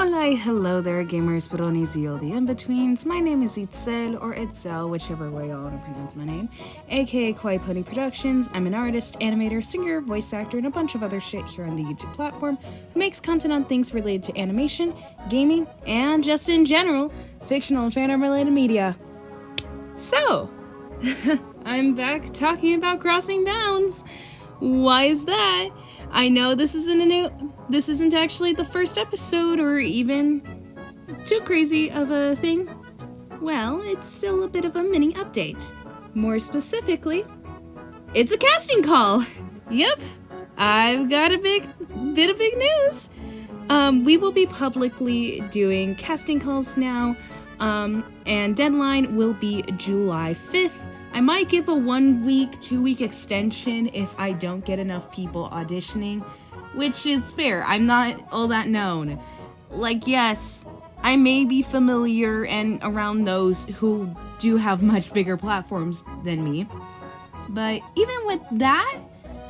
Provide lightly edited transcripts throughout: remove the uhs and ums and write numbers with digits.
Hola, hello there, gamers, bronis, y all the in-betweens. My name is Itzel, or Itzel, whichever way y'all want to pronounce my name, aka Kawaii Pony Productions. I'm an artist, animator, singer, voice actor, and a bunch of other shit here on the YouTube platform who makes content on things related to animation, gaming, and just in general, fictional and fandom-related media. So, I'm back talking about Crossing Bounds. Why is that? I know this isn't actually the first episode or even too crazy of a thing. Well, it's still a bit of a mini update. More specifically, it's a casting call. Yep, I've got a bit of big news. We will be publicly doing casting calls now, and deadline will be July 5th. I might give a 1 week, 2 week extension if I don't get enough people auditioning, which is fair. I'm not all that known. Like, yes, I may be familiar and around those who do have much bigger platforms than me, but even with that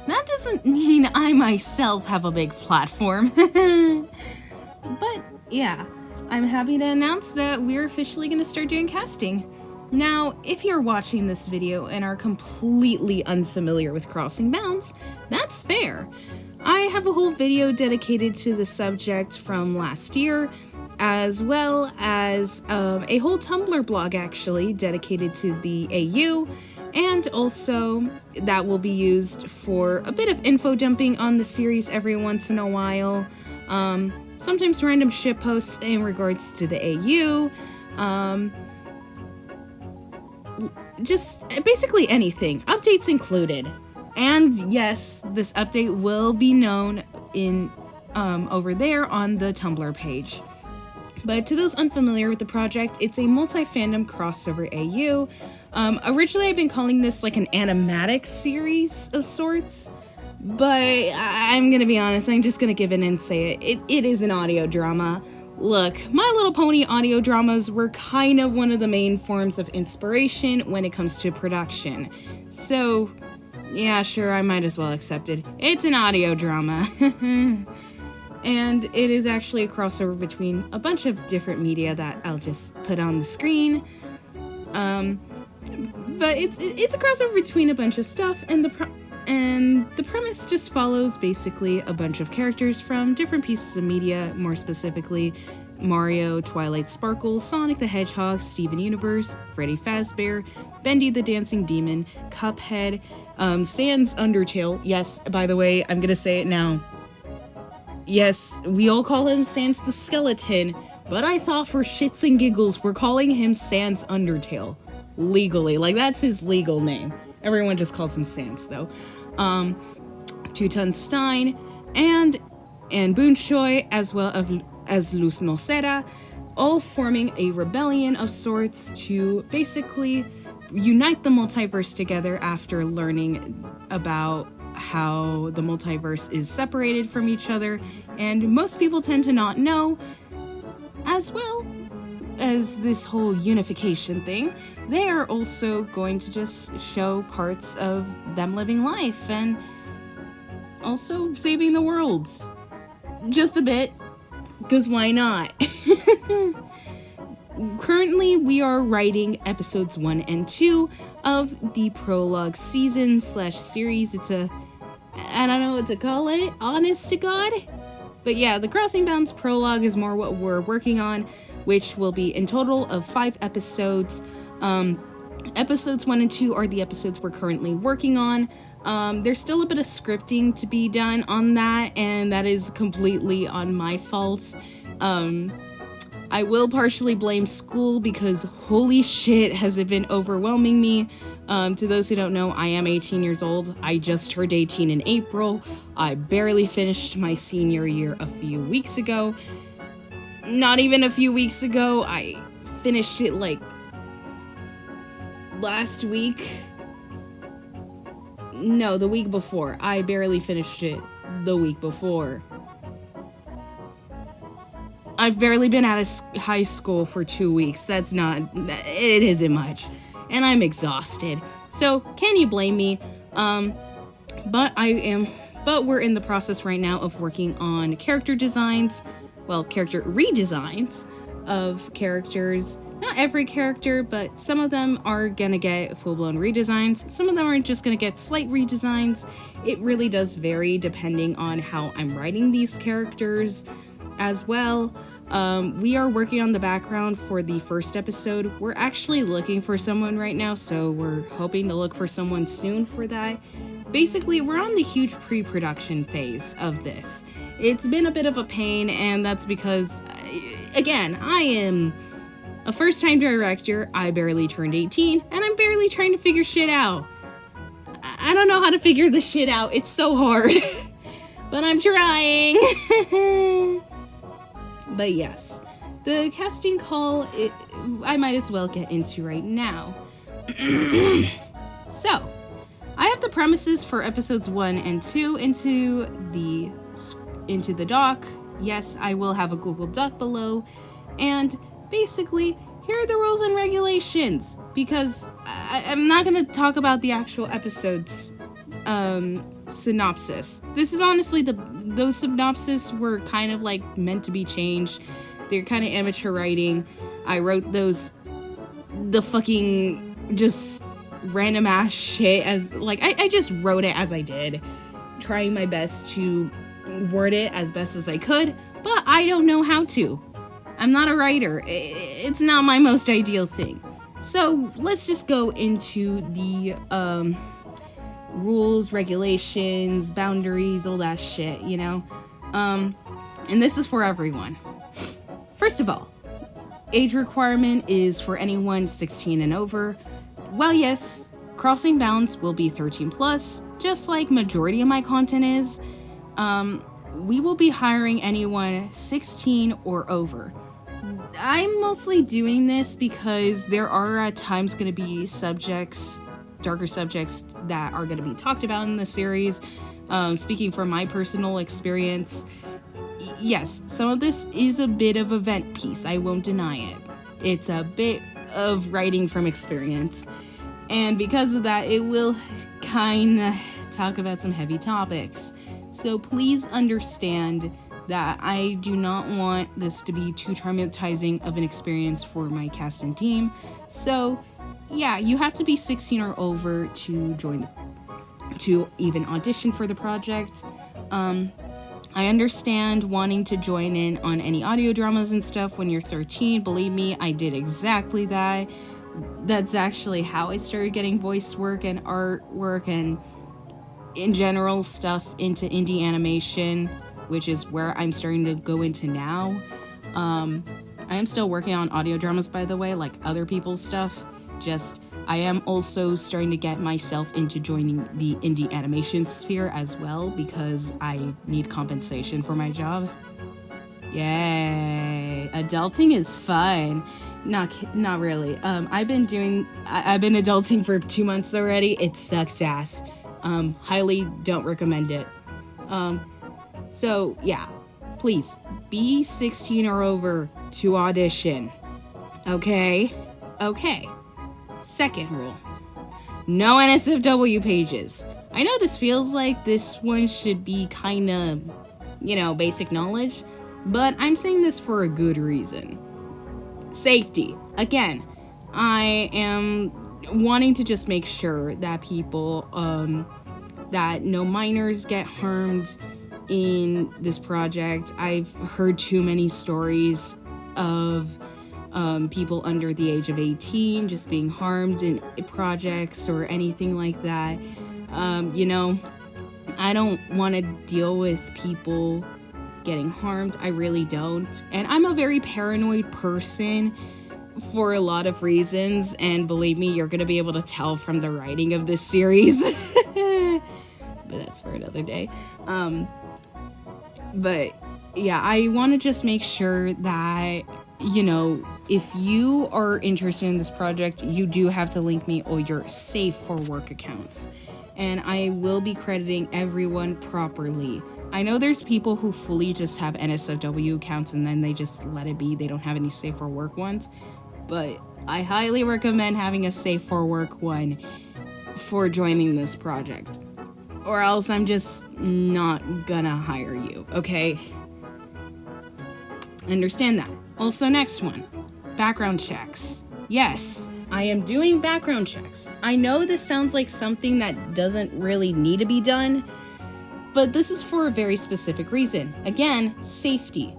doesn't mean I myself have a big platform. But yeah, I'm happy to announce that we're officially going to start doing casting. Now, if you're watching this video and are completely unfamiliar with Crossing Bounds, that's fair. I have a whole video dedicated to the subject from last year, as well as a whole Tumblr blog actually dedicated to the AU, and also that will be used for a bit of info dumping on the series every once in a while, sometimes random shitposts in regards to the AU, just basically anything, updates included. And yes, this update will be known in over there on the Tumblr page. But to those unfamiliar with the project, it's a multi-fandom crossover AU. Originally I've been calling this like an animatic series of sorts, but I'm gonna be honest, I'm just gonna give in and say it is an audio drama. Look, My Little Pony audio dramas were kind of one of the main forms of inspiration when it comes to production. So, yeah, sure, I might as well accept it. It's an audio drama. And it is actually a crossover between a bunch of different media that I'll just put on the screen. But it's a crossover between a bunch of stuff, and the premise just follows basically a bunch of characters from different pieces of media, more specifically Mario, Twilight Sparkle, Sonic the Hedgehog, Steven Universe, Freddy Fazbear, Bendy the Dancing Demon, Cuphead, Sans Undertale. Yes, by the way, I'm gonna say it now. Yes, we all call him Sans the Skeleton, but I thought for shits and giggles we're calling him Sans Undertale. Legally, like that's his legal name. Everyone just calls him Sans, though. Tutan Stein and Boonshoy, as well as Luz Nocera, all forming a rebellion of sorts to basically unite the multiverse together after learning about how the multiverse is separated from each other, and most people tend to not know, as well as this whole unification thing. They are also going to just show parts of them living life and also saving the world. Just a bit, because why not? Currently, we are writing episodes 1 and 2 of the prologue season/series. I don't know what to call it, honest to God. But yeah, the Crossing Bounds prologue is more what we're working on, which will be in total of 5 episodes. Episodes 1 and 2 are the episodes we're currently working on. There's still a bit of scripting to be done on that, and that is completely on my fault. I will partially blame school because holy shit has it been overwhelming me. To those who don't know, I am 18 years old. I just turned 18 in April. I barely finished my senior year a few weeks ago. Not even a few weeks ago, I finished it like last week. No, the week before. I barely finished it the week before. I've barely been out of high school for 2 weeks. It isn't much. And I'm exhausted. So, can you blame me? But we're in the process right now of working on character designs, character redesigns of characters. Not every character, but some of them are gonna get full-blown redesigns. Some of them are just gonna get slight redesigns. It really does vary depending on how I'm writing these characters as well. We are working on the background for the first episode. We're actually looking for someone right now, so we're hoping to look for someone soon for that. Basically, we're on the huge pre-production phase of this. It's been a bit of a pain, and that's because, again, I am a first-time director. I barely turned 18, and I'm barely trying to figure shit out. I don't know how to figure this shit out. It's so hard. But I'm trying. But yes, the casting call, I might as well get into right now. So, I have the premises for episodes 1 and 2 into the doc. Yes, I will have a Google Doc below. And basically, here are the rules and regulations. Because I'm not going to talk about the actual episode's synopsis. This is honestly, those synopses were kind of like meant to be changed. They're kind of amateur writing. I wrote those, the fucking just random ass shit as, like, I just wrote it as I did, trying my best to word it as best as I could, but I don't know how to. I'm not a writer. It's not my most ideal thing. So let's just go into the rules, regulations, boundaries, all that shit, you know? And this is for everyone. First of all, age requirement is for anyone 16 and over. Well, yes, Crossing Bounds will be 13 plus, just like majority of my content is. We will be hiring anyone 16 or over. I'm mostly doing this because there are at times going to be darker subjects that are going to be talked about in the series. Speaking from my personal experience, yes, some of this is a bit of event piece. I won't deny it. It's a bit of writing from experience. And because of that, it will kind of talk about some heavy topics. So please understand that I do not want this to be too traumatizing of an experience for my cast and team. So yeah, you have to be 16 or over to even audition for the project. I understand wanting to join in on any audio dramas and stuff when you're 13. Believe me, I did exactly that. That's actually how I started getting voice work and artwork and in general stuff into indie animation, which is where I'm starting to go into now. I am still working on audio dramas, by the way, like other people's stuff. I am also starting to get myself into joining the indie animation sphere as well because I need compensation for my job. Yay! Adulting is fun. Not really. I've been adulting for 2 months already. It sucks ass. Highly don't recommend it. So yeah, please be 16 or over to audition. Okay. Second rule. No NSFW pages. I know this feels like this one should be kinda, basic knowledge, but I'm saying this for a good reason. Safety. Again, I am wanting to just make sure that people, that no minors get harmed in this project. I've heard too many stories of people under the age of 18 just being harmed in projects or anything like that. I don't want to deal with people getting harmed. I really don't. And I'm a very paranoid person for a lot of reasons, and believe me, you're going to be able to tell from the writing of this series. But that's for another day. But yeah, I want to just make sure that, if you are interested in this project, you do have to link me all your safe for work accounts. And I will be crediting everyone properly. I know there's people who fully just have NSFW accounts and then they just let it be. They don't have any safe for work ones. But I highly recommend having a safe for work one for joining this project. Or else I'm just not gonna hire you, okay? I understand that. Also, next one, background checks. Yes, I am doing background checks. I know this sounds like something that doesn't really need to be done, but this is for a very specific reason. Again, safety.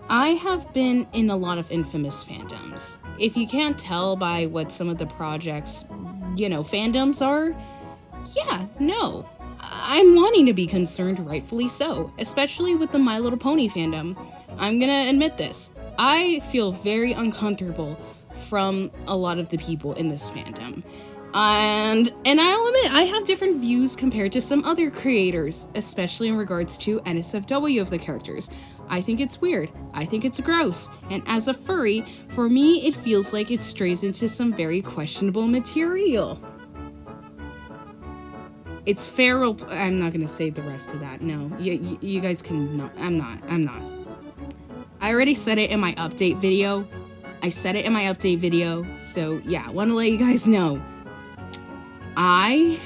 I have been in a lot of infamous fandoms. If you can't tell by what some of the projects, fandoms are, no. I'm wanting to be concerned, rightfully so, especially with the My Little Pony fandom. I'm gonna admit this. I feel very uncomfortable from a lot of the people in this fandom. And I'll admit, I have different views compared to some other creators, especially in regards to NSFW of the characters. I think it's weird. I think it's gross. And as a furry, for me, it feels like it strays into some very questionable material. It's feral. I'm not going to say the rest of that. No, you guys can not. I'm not. I already said it in my update video. So yeah, want to let you guys know. I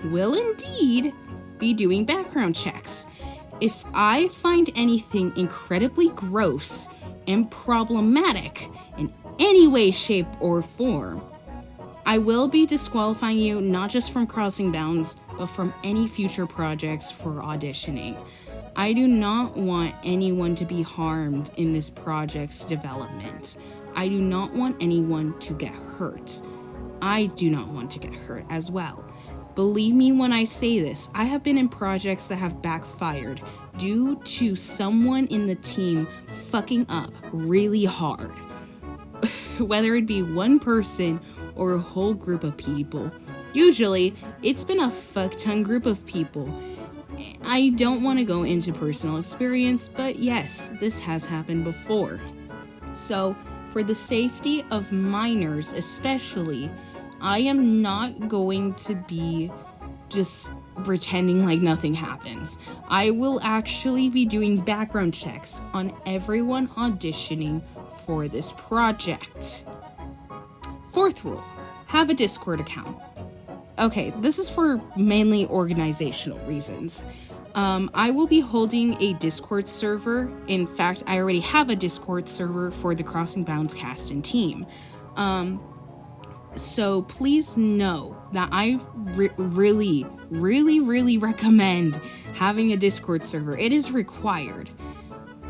will indeed be doing background checks. If I find anything incredibly gross and problematic in any way, shape, or form, I will be disqualifying you not just from Crossing Bounds, but from any future projects for auditioning. I do not want anyone to be harmed in this project's development. I do not want anyone to get hurt. I do not want to get hurt as well. Believe me when I say this, I have been in projects that have backfired due to someone in the team fucking up really hard. Whether it be one person or a whole group of people. Usually, it's been a fuck-ton group of people. I don't want to go into personal experience, but yes, this has happened before. So, for the safety of minors especially, I am not going to be just pretending like nothing happens. I will actually be doing background checks on everyone auditioning for this project. Fourth rule, have a Discord account. Okay, this is for mainly organizational reasons. I will be holding a Discord server. In fact, I already have a Discord server for the Crossing Bounds cast and team. So please know that I really recommend having a Discord server. It is required.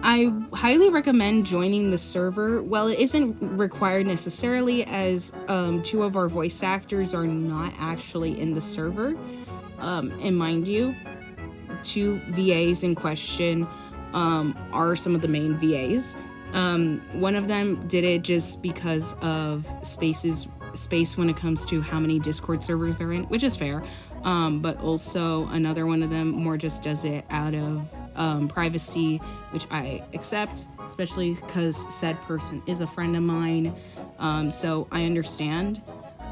I highly recommend joining the server. Well, it isn't required necessarily, as 2 of our voice actors are not actually in the server. And mind you, 2 VAs in question are some of the main VAs. One of them did it just because of space when it comes to how many Discord servers they're in, which is fair. But also another one of them more just does it out of privacy, which I accept, especially because said person is a friend of mine. So I understand.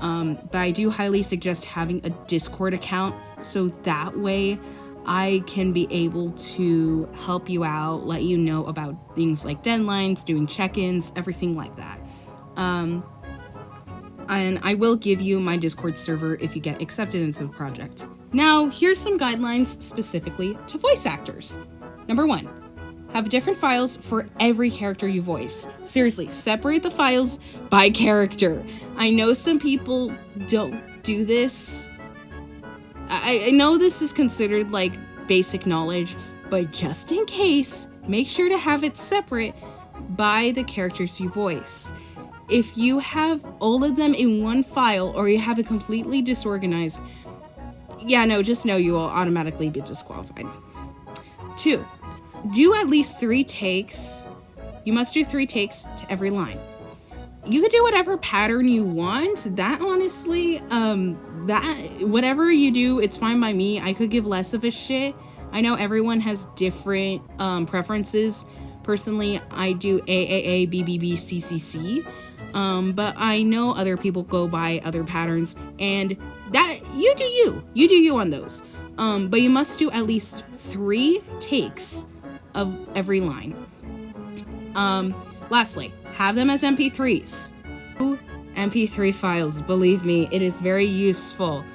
But I do highly suggest having a Discord account so that way I can be able to help you out, let you know about things like deadlines, doing check-ins, everything like that. And I will give you my Discord server if you get accepted into the project. Now, here's some guidelines specifically to voice actors. Number 1, have different files for every character you voice. Seriously, separate the files by character. I know some people don't do this. I know this is considered like basic knowledge, but just in case, make sure to have it separate by the characters you voice. If you have all of them in one file or you have it completely disorganized, just know you will automatically be disqualified. 2, do at least 3 takes. You must do 3 takes to every line. You could do whatever pattern you want. That honestly, whatever you do, it's fine by me. I could give less of a shit. I know everyone has different preferences. Personally, I do AAA, BBB, CCC. But I know other people go by other patterns, and that you do you on those. But you must do at least 3 takes of every line. Lastly, have them as MP3s. MP3 files, believe me, it is very useful.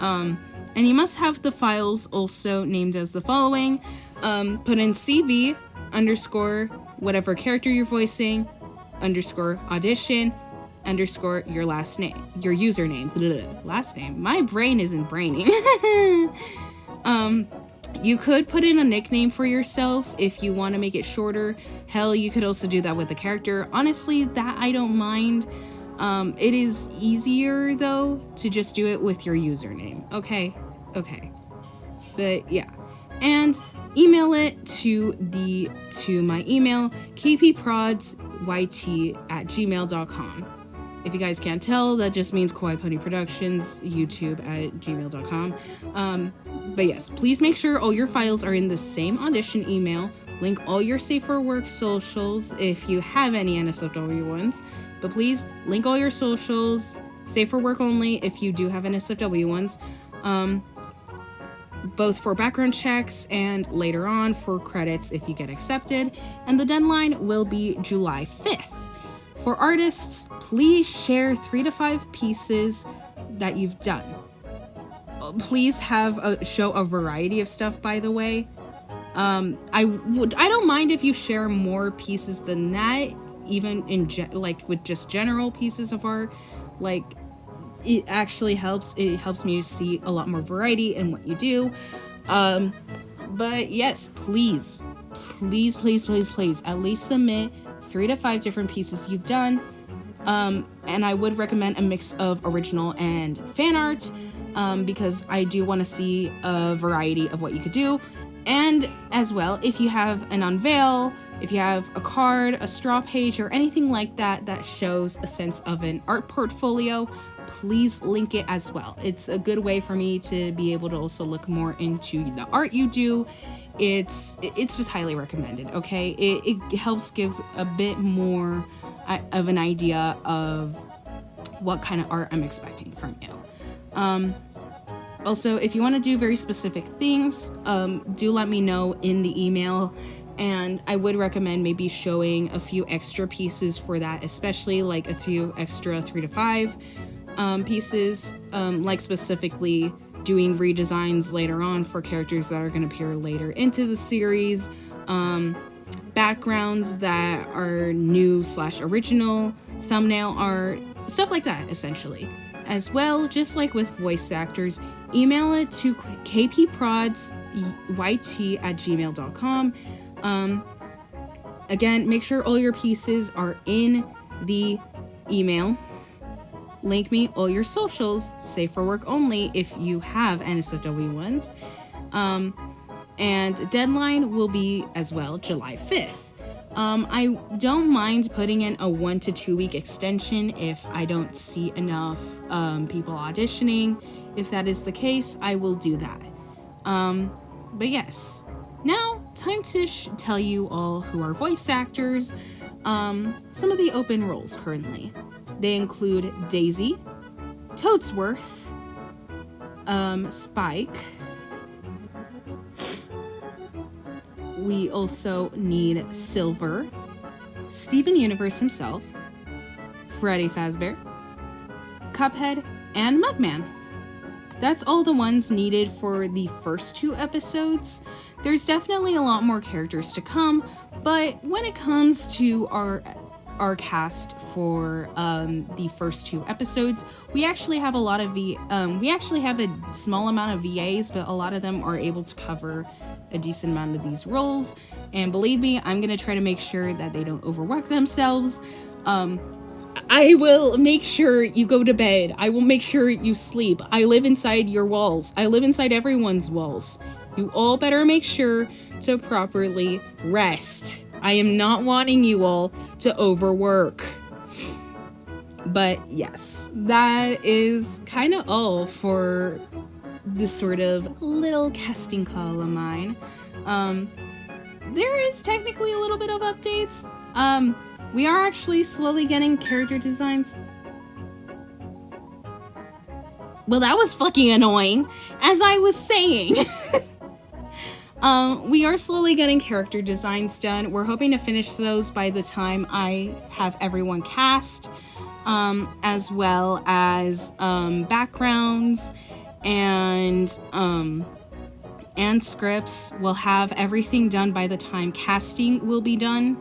And you must have the files also named as the following. Put in CB _ whatever character you're voicing, underscore audition, underscore your last name, your username, last name. My brain isn't braining. You could put in a nickname for yourself if you want to make it shorter. Hell, you could also do that with the character. Honestly, that I don't mind. It is easier though to just do it with your username. Okay. But yeah, and email it to my email, kpprods@gmail.com. If you guys can't tell, that just means Kawaii Pony Productions, youtube@gmail.com. But yes, please make sure all your files are in the same audition email. Link all your Safe for Work socials if you have any NSFW ones. But please link all your socials, Safe for Work only if you do have NSFW ones. Both for background checks and later on for credits if you get accepted. And the deadline will be July 5th. For artists, please share 3 to 5 pieces that you've done. Please show a variety of stuff, by the way. I don't mind if you share more pieces than that, even with just general pieces of art. Like, it actually helps. It helps me to see a lot more variety in what you do. But yes, please, at least submit 3 to 5 different pieces you've done. And I would recommend a mix of original and fan art, because I do want to see a variety of what you could do. And as well, if you have an unveil, if you have a card, a straw page, or anything like that that shows a sense of an art portfolio, please link it as well. It's a good way for me to be able to also look more into the art you do. It's just highly recommended, okay? It gives a bit more of an idea of what kind of art I'm expecting from you. Also, if you want to do very specific things, do let me know in the email, and I would recommend maybe showing a few extra pieces for that, especially like a few extra 3 to 5 pieces, like specifically doing redesigns later on for characters that are going to appear later into the series, backgrounds that are new/original, thumbnail art, stuff like that, essentially. As well, just like with voice actors, email it to kpprods@yt@gmail.com. Again, make sure all your pieces are in the email. Link me all your socials, Safe for Work only if you have NSFW ones. And deadline will be as well July 5th. I don't mind putting in a 1 to 2 week extension if I don't see enough people auditioning. If that is the case, I will do that. But yes, now time to tell you all who are voice actors. Some of the open roles currently. They include Daisy, Toadsworth, Spike. We also need Silver, Steven Universe himself, Freddy Fazbear, Cuphead, and Mugman. That's all the ones needed for the first 2 episodes. There's definitely a lot more characters to come, but when it comes to our cast for the first 2 episodes, we actually have a small amount of VAs, but a lot of them are able to cover a decent amount of these roles, and believe me, I'm gonna try to make sure that they don't overwork themselves. I will make sure you go to bed. I will make sure you sleep. I live inside your walls. I live inside everyone's walls. You all better make sure to properly rest. I am not wanting you all to overwork. But yes, that is kind of all for this sort of little casting call of mine. There is technically a little bit of updates. We are actually slowly getting character designs. Well, that was fucking annoying. As I was saying. We are slowly getting character designs done. We're hoping to finish those by the time I have everyone cast, as well as backgrounds and scripts. We'll have everything done by the time casting will be done.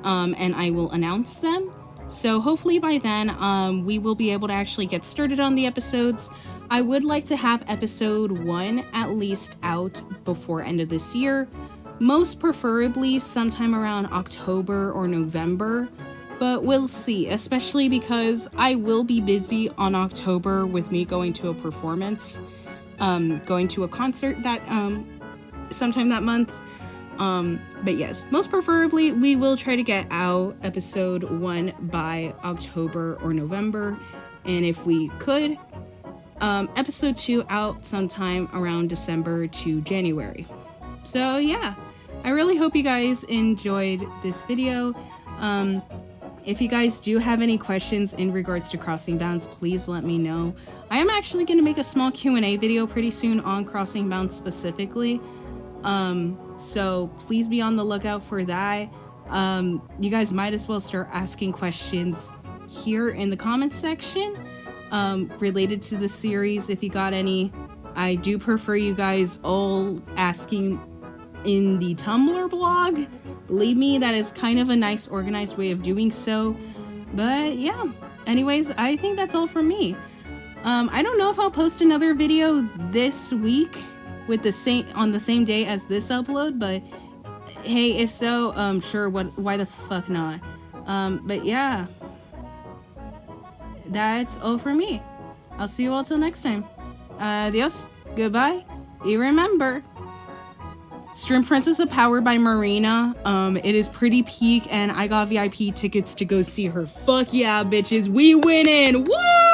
and I will announce them. So hopefully by then, we will be able to actually get started on the episodes. I would like to have episode 1 at least out before end of this year. Most preferably sometime around October or November. But we'll see, especially because I will be busy on October with me going to a performance. Going to a concert that sometime that month. But yes, most preferably, we will try to get out episode 1 by October or November. And if we could, episode 2 out sometime around December to January. So yeah, I really hope you guys enjoyed this video. If you guys do have any questions in regards to Crossing Bounds, please let me know. I am actually going to make a small Q&A video pretty soon on Crossing Bounds specifically. So please be on the lookout for that. You guys might as well start asking questions here in the comments section related to the series if you got any. I do prefer you guys all asking in the Tumblr blog. Believe me, that is kind of a nice organized way of doing so. But yeah, anyways, I think that's all from me. I don't know if I'll post another video this week with on the same day as this upload, but hey, if so, sure, why the fuck not? But yeah, that's all from me. I'll see you all till next time. Adios, goodbye, you remember, Stream Princess of Power by Marina. It is pretty peak, and I got VIP tickets to go see her. Fuck yeah, bitches, we winning! Woo!